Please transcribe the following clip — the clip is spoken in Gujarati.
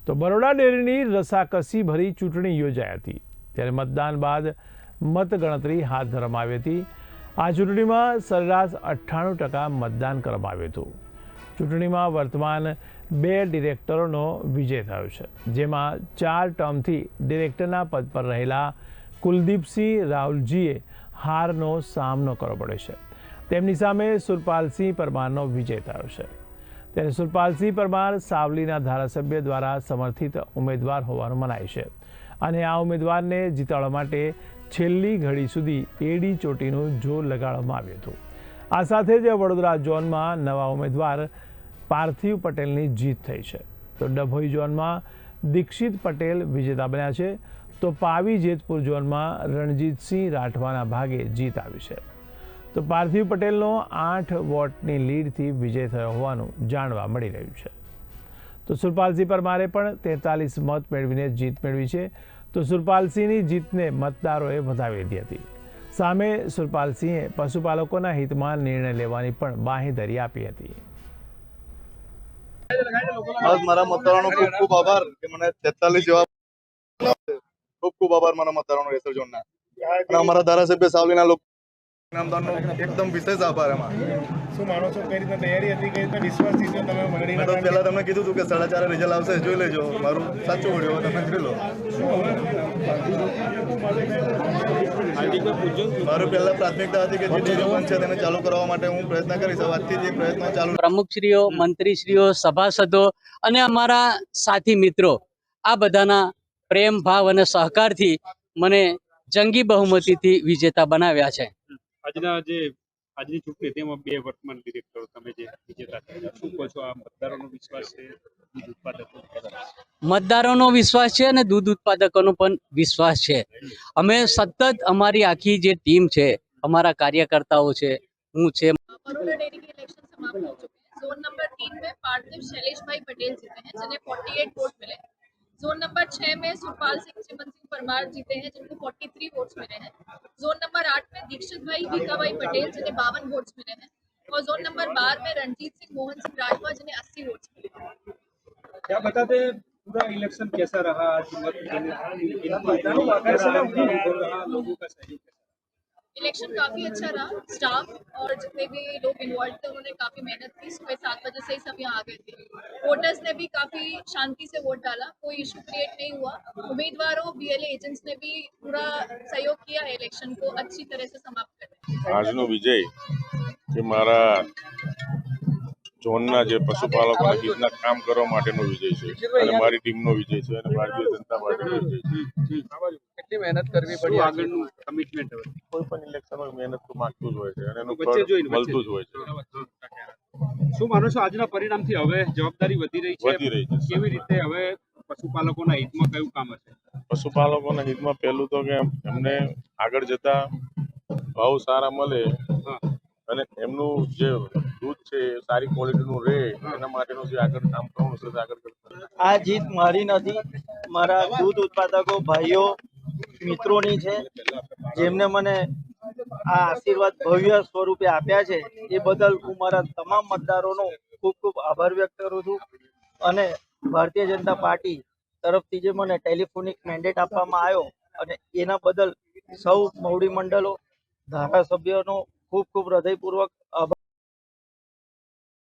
તો બરોડા ડેરીની રસાકસી ભરી ચૂંટણી યોજાઈ હતી, ત્યારે મતદાન બાદ મતગણતરી હાથ ધરવામાં આવી હતી। આ ચૂંટણીમાં સરેરાશ 98% મતદાન કરવામાં આવ્યું હતું। ચૂંટણીમાં વર્તમાન 2 ડિરેક્ટરોનો વિજય થયો છે, જેમાં 4 ટર્મથી ડિરેક્ટરના પદ પર રહેલા કુલદીપસિંહ રાહુલજીએ હારનો સામનો કરવો પડ્યો છે। તેમની સામે સુરપાલસિંહ પરમારનો વિજય થયો છે। ત્યારે સુરપાલસિંહ પરમાર સાવલીના ધારાસભ્ય દ્વારા સમર્થિત ઉમેદવાર હોવાનું મનાય છે અને આ ઉમેદવારને જીતાડવા માટે છેલ્લી ઘડી સુધી એડી ચોટીનું જોર લગાડવામાં આવ્યું હતું। આ સાથે જ વડોદરા ઝોનમાં નવા ઉમેદવાર પાર્થિવ પટેલની જીત થઈ છે, તો ડભોઈ ઝોનમાં દીક્ષિત પટેલ વિજેતા બન્યા છે, તો પાવી જેતપુર ઝોનમાં રણજીતસિંહ રાઠવાના ભાગે જીત આવી છે। તો પાર્થિવ પટેલનો 8 વોટની લીડથી વિજય થયો હોવાનું જાણવા મળી રહ્યું છે। તો સુરપાલસિંહ પરમારે પણ 43 મત મેળવીને જીત મેળવી છે। તો સુરપાલસિંહની જીતને મતદારોએ વધાવી લીધી હતી। સામે સુરપાલસિંહે પશુપાલકોના હિતમાં નિર્ણય લેવાની પણ બાંહેધરી આપી હતી। મારા મતદારોનો ખૂબ ખૂબ આભાર કે મને 43 જેવા ખૂબ ખૂબ આભાર મારા મતદારોનો રેસર ઝોનના અને અમારા ધારાસભ્ય સાવલીના લોકો નામદારનો એકદમ વિશેષ આભાર। એમાં શું માનો છો કઈ રીતના તૈયારી હતી, કઈ રીતના વિશ્વાસથી છો તમે મંડળીના? મેં તો પહેલા તમને કીધું હતું કે 4.5 રિઝલ્ટ આવશે, જોઈ લેજો મારું સાચું વિડીયો તમે જોઈ લો। મારું પહેલા પ્રાથમિકતા હતી કે જે ડેરી બંધ છે તેને ચાલુ કરવા માટે હું પ્રયત્ન કરીશ। આજથી જે પ્રયત્ન ચાલુ પ્રમુખશ્રીઓ, મંત્રીશ્રીઓ, સભાસદો અને અમારા સાથી મિત્રો આ બધાના પ્રેમ ભાવ અને સહકારથી મને જંગી બહુમતીથી વિજેતા બનાવ્યા છે। આજની ચૂંટણી તેમાં 2 વર્તમાન ડિરેક્ટરો તમે જે વિજેતા થયા, શું કહો છો? આ મતદારોનો વિશ્વાસ છે, દૂધ ઉત્પાદકો મતદારોનો વિશ્વાસ છે અને દૂધ ઉત્પાદકોનો પણ વિશ્વાસ છે। અમે સતત અમારી આખી જે ટીમ છે, અમારા કાર્યકર્તાઓ છે, હું છે। बड़ौदा डेयरी के इलेक्शन समाप्त हो चुके हैं। जोन नंबर 3 में पार्थिव शैलेश भाई पटेल जीते हैं, जिन्हें 48 वोट मिले। जोन नंबर 6 में सुरपाल सिंह चिमन सिंह परमार जीते हैं, जिनको 43 वोट्स मिले हैं। जोन नंबर 8 में दीक्षित भाई भीखा भाई पटेल, जिन्हें 52 वोट्स मिले हैं। और जोन नंबर 12 में रणजीत सिंह मोहन सिंह राठवा, जिन्हें 80 वोट्स मिले हैं। क्या बताते पूरा इलेक्शन कैसा रहा? आज लोगों का सहयोग इलेक्शन काफी अच्छा रहा। स्टाफ और जितने भी लोग इन्वॉल्व थे उन्होंने काफी मेहनत की। सुबह 7 बजे से ही सब यहाँ आ गए थे। वोटर्स ने भी काफी शांति से वोट डाला, कोई इशू क्रिएट नहीं हुआ। उम्मीदवारों, बीएलए एजेंट्स ने भी पूरा सहयोग किया है इलेक्शन को अच्छी तरह से समाप्त करने। આજનો વિજય એ મારા ઝોનના જે પશુપાલકોના હિતના કામ કરવા માટેનો વિજય છે અને મારી ટીમનો વિજય છે અને ભારતીય જનતા પાર્ટીનો વિજય છે। કેટલી મહેનત કરવી પડી? આગળનું કમિટમેન્ટ હવે કોઈ પણ ઇલેક્શનમાં મહેનત તો માંગતું જ હોય છે અને એનું વચ્ચે જોઈને મળતું જ હોય છે। શું માનો છો આજના પરિણામથી હવે જવાબદારી વધી રહી છે? વધી રહી છે। કેવી રીતે હવે પશુપાલકોના હિતમાં કયું કામ હશે? પશુપાલકોના હિતમાં પહેલું તો કે એમને આગળ જતા ભાવ સારા મળે અને એમનું જે દૂધ છે એ સારી ક્વોલિટીનું રહે, એના માટેનું જે આગળ કામ કરવાનું છે આગળ કરતા। આ જીત મારી નથી, મારા દૂધ ઉત્પાદકો ભાઈઓ મિત્રોની છે, જેમને મને આ આશીર્વાદ ભવ્ય સ્વરૂપે આપ્યા છે। એ બદલ હું મારા તમામ મતદારોનો ખૂબ ખૂબ આભાર વ્યક્ત કરું છું અને ભારતીય જનતા પાર્ટી તરફથી જે મને ટેલિફોનિક મેન્ડેટ આપવામાં આવ્યો અને એના બદલ સૌ મવડી મંડળો, ધારાસભ્યોનો ખૂબ ખૂબ હૃદયપૂર્વક આભાર।